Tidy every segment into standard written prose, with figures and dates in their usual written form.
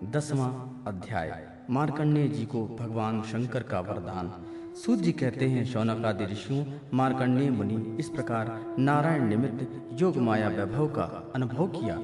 10वां अध्याय। मार्कंडेय जी को भगवान शंकर का वरदान। सूत जी कहते हैं, शौनकादि ऋषियों, मार्कंडेय मुनि इस प्रकार नारायण निमित्त योग माया वैभव का अनुभव किया।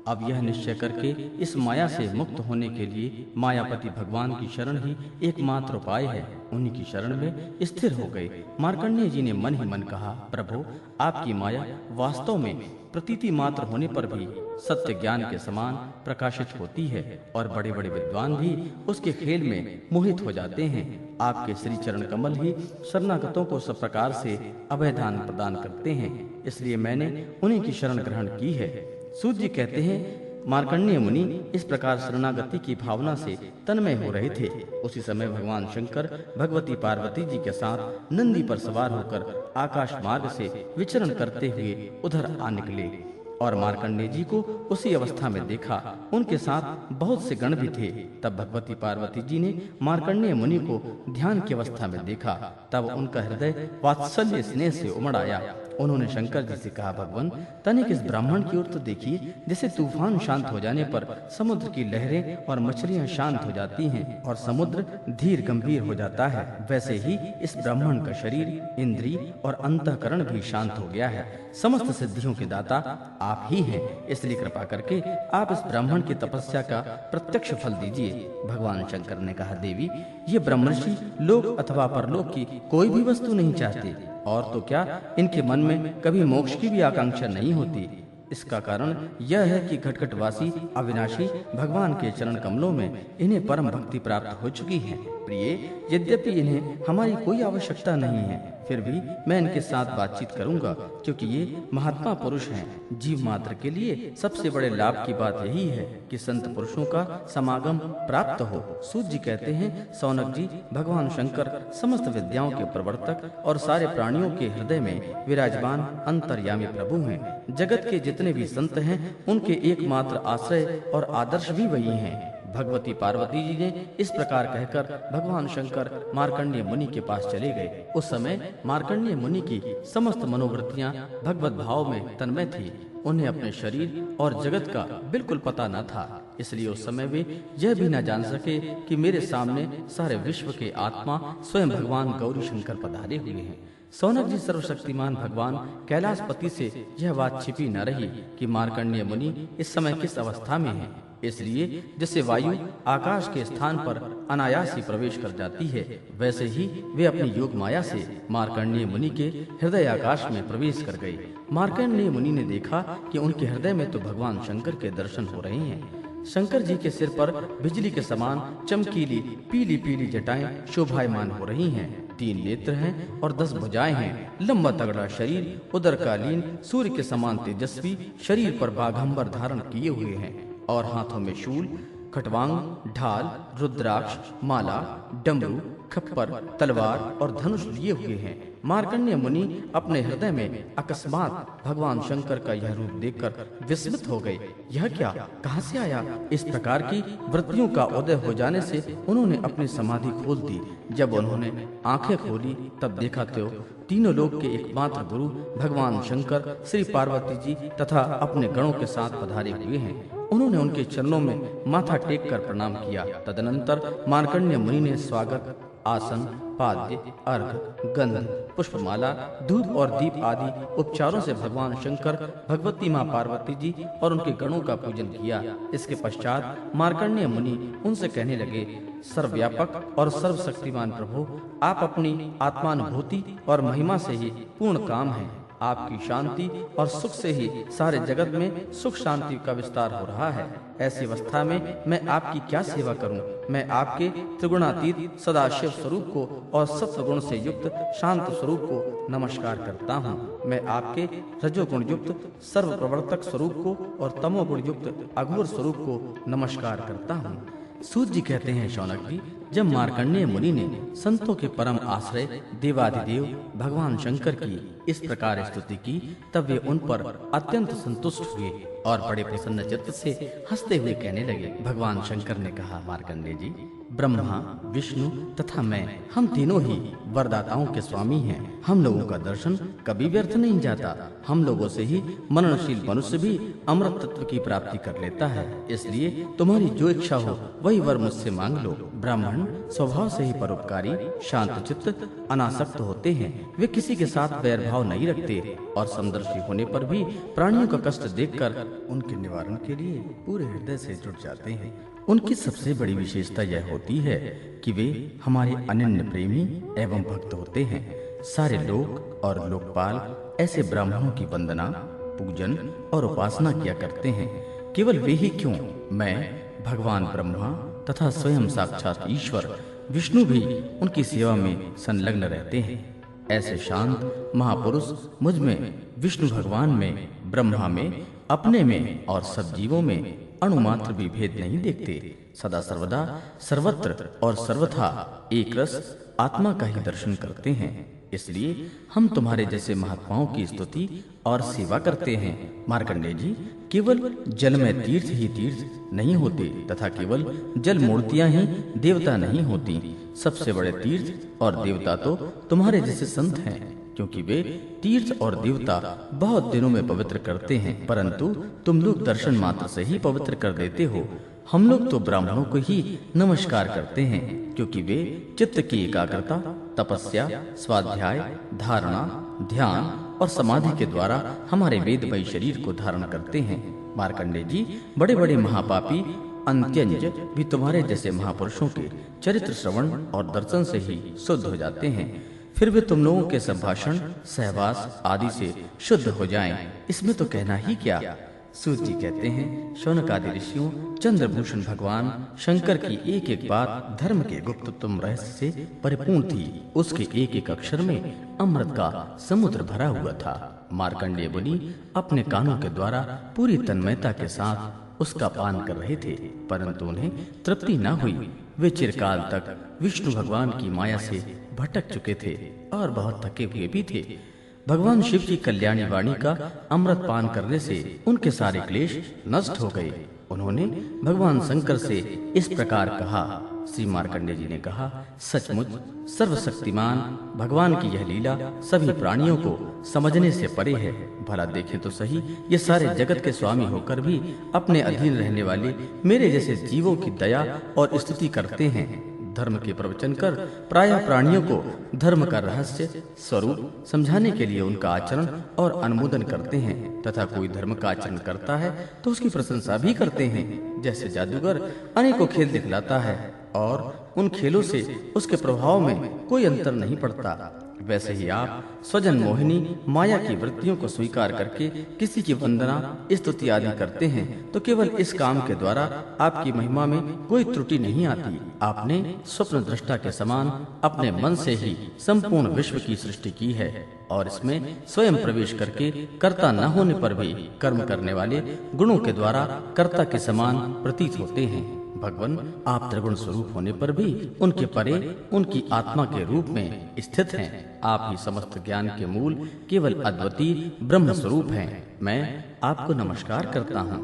अब यह निश्चय करके इस माया से मुक्त होने के लिए मायापति भगवान की शरण ही एकमात्र उपाय है। उन्हीं की शरण में स्थिर हो गए। मार्कंडेय जी ने मन ही मन कहा, प्रभु, आपकी माया वास्तव में प्रतीति मात्र होने पर भी सत्य ज्ञान के समान प्रकाशित होती है और बड़े बड़े विद्वान भी उसके खेल में मोहित हो जाते हैं। आपके श्री चरण कमल ही शरणागतों को सब प्रकार से अभयदान प्रदान करते हैं, इसलिए मैंने उन्हीं की शरण ग्रहण की है। सूत जी कहते हैं, मार्कंडेय मुनि इस प्रकार शरणागति की भावना से तन्मय हो रहे थे। उसी समय भगवान शंकर भगवती पार्वती जी के साथ नंदी पर सवार होकर आकाश मार्ग से विचरण करते हुए उधर आ निकले और मार्कंडेय जी को उसी अवस्था में देखा। उनके साथ बहुत से गण भी थे। तब भगवती पार्वती जी ने मार्कंडेय मुनि को ध्यान की अवस्था में देखा। तब उनका हृदय वात्सल्य स्नेह से उमड़ आया। उन्होंने शंकर जी से कहा, भगवान, तनिक इस ब्राह्मण की ओर तो देखिए। जैसे तूफान शांत हो जाने पर समुद्र की लहरें और मछलियां शांत हो जाती हैं और समुद्र धीर गंभीर हो जाता है, वैसे ही इस ब्राह्मण का शरीर, इंद्रिय और अंतःकरण भी शांत हो गया है। समस्त सिद्धियों के दाता आप ही हैं, इसलिए कृपा करके आप इस ब्राह्मण की तपस्या का प्रत्यक्ष फल दीजिए। भगवान शंकर ने कहा, देवी, ये ब्रह्मर्षि लोक अथवा परलोक की कोई भी वस्तु नहीं चाहते, और तो क्या इनके मन में कभी मोक्ष की भी आकांक्षा नहीं होती। इसका कारण यह है कि घटघटवासी अविनाशी भगवान के चरण कमलों में इन्हें परम भक्ति प्राप्त हो चुकी है। प्रिय, यद्यपि इन्हें हमारी कोई आवश्यकता नहीं है, फिर भी मैं इनके साथ बातचीत करूंगा, क्योंकि ये महात्मा पुरुष हैं। जीव मात्र के लिए सबसे बड़े लाभ की बात यही है कि संत पुरुषों का समागम प्राप्त हो। सूत जी कहते हैं, सौनक जी, भगवान शंकर समस्त विद्याओं के प्रवर्तक और सारे प्राणियों के हृदय में विराजमान अंतर्यामी प्रभु हैं। जगत के जितने भी संत हैं, उनके एकमात्र आश्रय और आदर्श भी वही हैं। भगवती पार्वती जी ने इस प्रकार कहकर भगवान शंकर मार्कंडेय मुनि के पास चले गए। उस समय मार्कंडेय मुनि की समस्त मनोवृत्तियां भगवत भाव में तन्मय थी। उन्हें अपने शरीर और जगत का बिल्कुल पता न था, इसलिए उस समय वे यह भी न जान सके कि मेरे सामने सारे विश्व के आत्मा स्वयं भगवान गौरी शंकर पधारे हुए हैं। सौनक जी, सर्वशक्तिमान भगवान कैलाशपति से यह बात छिपी न रही कि मार्कंडेय मुनि इस समय किस अवस्था में है। इसलिए जैसे वायु आकाश के स्थान पर अनायास ही प्रवेश कर जाती है, वैसे ही वे अपनी योग माया से मार्कंडेय मुनि के हृदय आकाश में प्रवेश कर गए। मार्कंडेय मुनि ने देखा कि उनके हृदय में तो भगवान शंकर के दर्शन हो रहे हैं। शंकर जी के सिर पर बिजली के समान चमकीली पीली पीली जटाएं शोभायमान हो रही हैं। 3 नेत्र हैं और 10 भुजाएं हैं। लंबा तगड़ा शरीर, उदरकालीन सूर्य के समान तेजस्वी शरीर पर बाघंबर धारण किए हुए हैं और हाथों में शूल, खटवांग, ढाल, रुद्राक्ष, माला, डमरू, खप्पर, तलवार और धनुष लिए हुए हैं। मार्कंडेय मुनि अपने हृदय में अकस्मात भगवान शंकर का यह रूप देखकर विस्मित हो गए। यह क्या, कहां से आया? इस प्रकार की वृत्तियों का उदय हो जाने से उन्होंने अपनी समाधि खोल दी। जब उन्होंने आंखें खोली तब देखा तो तीनों लोक के एकमात्र गुरु भगवान शंकर श्री पार्वती जी तथा अपने गणों के साथ पधारे हुए हैं। उन्होंने उनके चरणों में माथा टेक कर प्रणाम किया। तदनंतर मार्कंडेय मुनि ने स्वागत, आसन, पाद्य, अर्घ, गंध, पुष्पमाला, दूध और दीप आदि उपचारों से भगवान शंकर, भगवती माँ पार्वती जी और उनके गणों का पूजन किया। इसके पश्चात मार्कंडेय मुनि उनसे कहने लगे, सर्वव्यापक और सर्वशक्तिमान प्रभु, आप अपनी आत्मानुभूति और महिमा से ही पूर्ण काम हैं। आपकी शांति और सुख से ही सारे जगत में सुख शांति का विस्तार हो रहा है। ऐसी अवस्था में मैं आपकी क्या सेवा करूं? मैं आपके त्रिगुणातीत सदाशिव स्वरूप को और सत्वगुण से युक्त शांत स्वरूप को नमस्कार करता हूं। मैं आपके रजोगुण युक्त सर्व प्रवर्तक स्वरूप को और तमोगुण युक्त अघोर स्वरूप को नमस्कार करता हूं। सूत जी कहते हैं, शौनक जी, जब मार्कंडेय मुनि ने संतों के परम आश्रय देवाधिदेव भगवान शंकर की इस प्रकार स्तुति की, तब वे उन पर अत्यंत संतुष्ट हुए और बड़े प्रसन्न चित्त से हंसते हुए कहने लगे। भगवान शंकर ने कहा, मार्कंडेय जी, ब्रह्मा, विष्णु तथा मैं, हम तीनों ही वरदाताओं के स्वामी हैं। हम लोगों का दर्शन कभी व्यर्थ नहीं जाता। हम लोगों से ही मननशील मनुष्य भी अमृत तत्व की प्राप्ति कर लेता है। इसलिए तुम्हारी जो इच्छा हो वही वर मुझसे मांग लो। ब्राह्मण स्वभाव से ही परोपकारी, शांत चित्त, अनासक्त होते हैं। वे किसी के साथ वैरभाव नहीं रखते और समदर्शी होने पर भी प्राणियों का कष्ट देखकर उनके निवारण के लिए पूरे हृदय से जुट जाते हैं। उनकी सबसे बड़ी विशेषता यह होती है कि वे हमारे अनन्य प्रेमी एवं भक्त होते हैं। सारे लोक और लोकपाल ऐसे ब्राह्मणों की वंदना, पूजन और उपासना किया करते हैं। केवल वे ही क्यों, मैं, भगवान ब्रह्मा तथा स्वयं साक्षात ईश्वर विष्णु भी उनकी सेवा में संलग्न रहते हैं। ऐसे शांत महापुरुष मुझ में, विष्णु भगवान में, ब्रह्मा में, अपने में और सब जीवों में अणुमात्र भी भेद नहीं देखते। सदा सर्वदा सर्वत्र और सर्वथा एक रस आत्मा का ही दर्शन करते हैं। इसलिए हम तुम्हारे जैसे महात्माओं की स्तुति और सेवा करते हैं। मार्कंडेय जी, केवल जल में तीर्थ ही तीर्थ नहीं होते तथा केवल जल मूर्तियां ही देवता नहीं होती। सबसे बड़े तीर्थ और देवता तो तुम्हारे जैसे संत हैं, क्योंकि वे तीर्थ और देवता बहुत दिनों में पवित्र करते हैं, परंतु तुम लोग दर्शन मात्र से ही पवित्र कर देते हो। हम लोग तो ब्राह्मणों को ही नमस्कार करते हैं, क्योंकि वे चित्त की एकाग्रता, तपस्या, स्वाध्याय, धारणा, ध्यान और समाधि के द्वारा हमारे वेदमयी शरीर को धारण करते हैं। मार्कंडेय जी, बड़े बड़े महापापी अंत्यंज भी तुम्हारे जैसे महापुरुषों के चरित्र श्रवण और दर्शन से ही शुद्ध हो जाते हैं। फिर वे तुम लोगों के संभाषण, सहवास आदि से शुद्ध हो जाएं, इसमें तो कहना ही क्या। सूत जी कहते हैं, शौनक आदि ऋषियों, चंद्रभूषण भगवान शंकर की एक एक बात धर्म के गुप्ततम रहस्य से परिपूर्ण थी। उसके एक एक अक्षर में अमृत का समुद्र भरा हुआ था। मार्कंडेय मुनि अपने कानों के द्वारा पूरी तन्मयता के साथ उसका पान कर रहे थे, परंतु उन्हें तृप्ति न हुई। वे चिरकाल तक विष्णु भगवान की माया से भटक चुके थे और बहुत थके हुए भी थे। भगवान शिव की कल्याणी वाणी का अमृत पान करने से उनके सारे क्लेश नष्ट हो गए। उन्होंने भगवान शंकर से इस प्रकार कहा। श्री मार्कंडेय जी ने कहा, सचमुच सर्वशक्तिमान भगवान की यह लीला सभी प्राणियों को समझने से परे है। भला देखें तो सही, ये सारे जगत के स्वामी होकर भी अपने अधीन रहने वाले मेरे जैसे जीवों की दया और स्तुति करते हैं। धर्म के प्रवचन कर प्रायः प्राणियों को धर्म का रहस्य स्वरूप समझाने के लिए उनका आचरण और अनुमोदन करते हैं, तथा कोई धर्म का आचरण करता है तो उसकी प्रशंसा भी करते हैं। जैसे जादूगर अनेकों खेल दिखलाता है और उन खेलों से उसके प्रभाव में कोई अंतर नहीं पड़ता, वैसे ही आप स्वजन मोहिनी माया की वृत्तियों को स्वीकार करके किसी की वंदना, स्तुति आदि करते हैं तो केवल इस काम के द्वारा आपकी महिमा में कोई त्रुटि नहीं आती। आपने स्वप्न दृष्टा के समान अपने मन से ही संपूर्ण विश्व की सृष्टि की है और इसमें स्वयं प्रवेश करके कर्ता न होने पर भी कर्म करने वाले गुणों के द्वारा कर्ता के समान प्रतीत होते हैं। भगवान, आप त्रिगुण स्वरूप होने पर भी उनके परे उनकी आत्मा के रूप में स्थित हैं। आप ही समस्त ज्ञान के मूल केवल अद्वितीय ब्रह्म स्वरूप हैं। मैं आपको नमस्कार करता हूँ।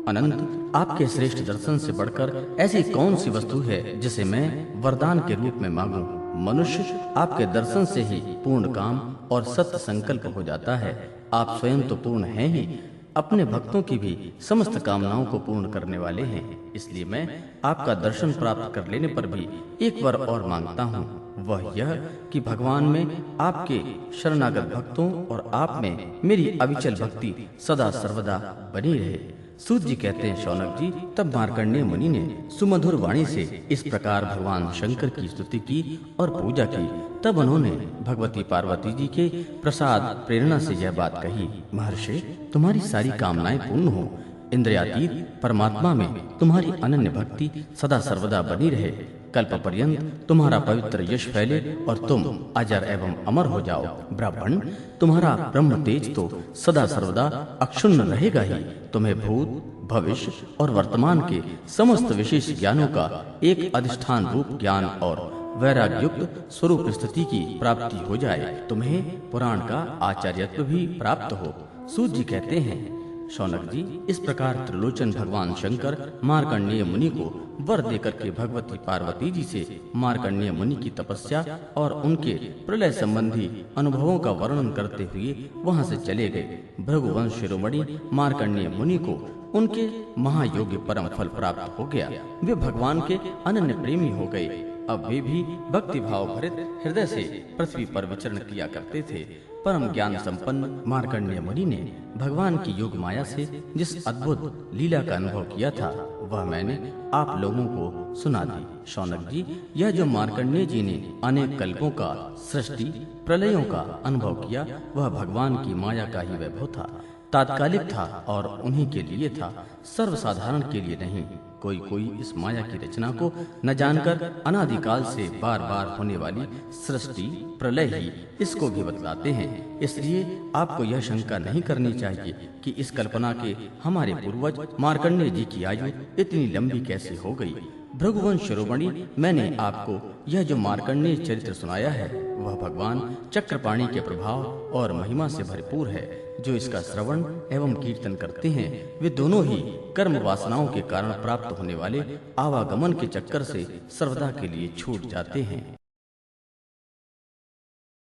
अनंत, आपके श्रेष्ठ दर्शन से बढ़कर ऐसी कौन सी वस्तु है जिसे मैं वरदान के रूप में मांगूं? मनुष्य आपके दर्शन से ही पूर्ण काम और सत्य संकल्प हो जाता है। आप स्वयं तो पूर्ण हैं ही, अपने भक्तों की भी समस्त कामनाओं को पूर्ण करने वाले हैं। इसलिए मैं आपका दर्शन प्राप्त कर लेने पर भी एक वर और मांगता हूँ, वह यह कि भगवान में, आपके शरणागत भक्तों और आप में मेरी अविचल भक्ति सदा सर्वदा बनी रहे। सूत जी कहते हैं, शौनक जी, तब मार्कंडेय मुनि ने सुमधुर वाणी से इस प्रकार भगवान शंकर की स्तुति की और पूजा की। तब उन्होंने भगवती पार्वती जी के प्रसाद प्रेरणा से यह बात कही, महर्षि, तुम्हारी सारी कामनाएं पूर्ण हो। इंद्रियातीत परमात्मा में तुम्हारी अनन्य भक्ति सदा सर्वदा बनी रहे। कल्प पर्यंत तुम्हारा पवित्र यश फैले और तुम अजर एवं अमर हो जाओ। ब्राह्मण, तुम्हारा ब्रह्म तेज तो सदा सर्वदा अक्षुण्ण रहेगा ही। तुम्हें भूत, भविष्य और वर्तमान के समस्त विशेष ज्ञानों का एक अधिष्ठान रूप ज्ञान और वैराग्युक्त स्वरूप स्थिति की प्राप्ति हो जाए। तुम्हें पुराण का आचार्यत्व भी प्राप्त हो। सूत जी कहते हैं, शौनक जी, इस प्रकार त्रिलोचन भगवान शंकर मार्कंडेय मुनि को वर देकर के भगवती पार्वती जी से मार्कंडेय मुनि की तपस्या और उनके प्रलय संबंधी अनुभवों का वर्णन करते हुए वहां से चले गए। भृगुवंश शिरोमणि मार्कंडेय मुनि को उनके महायोग्य परम फल प्राप्त हो गया। वे भगवान के अनन्य प्रेमी हो गए। अब वे भी भक्ति भाव भरित हृदय से पृथ्वी पर विचरण किया करते थे। परम ज्ञान संपन्न मार्कंडेय मुनि ने भगवान की योग माया से जिस अद्भुत लीला का अनुभव किया था वह मैंने आप लोगों को सुना दी। शौनक जी, यह जो मार्कंडेय जी ने अनेक कल्पों का सृष्टि प्रलयों का अनुभव किया वह भगवान की माया का ही वैभव था, तात्कालिक था और उन्हीं के लिए था, सर्वसाधारण के लिए नहीं। कोई कोई इस माया की रचना को न जानकर अनादिकाल से बार बार होने वाली सृष्टि प्रलय ही इसको भी बतलाते हैं। इसलिए आपको यह शंका नहीं करनी चाहिए कि इस कल्पना के हमारे पूर्वज मार्कंडेय जी की आयु इतनी लंबी कैसे हो गई। भृगुवंश शिरोमणि, मैंने आपको यह जो मार्कंडेय चरित्र सुनाया है वह भगवान चक्रपाणि के प्रभाव और महिमा से भरपूर है। जो इसका श्रवण एवं कीर्तन करते हैं वे दोनों ही कर्म वासनाओं के कारण प्राप्त होने वाले आवागमन के चक्कर से सर्वदा के लिए छूट जाते हैं।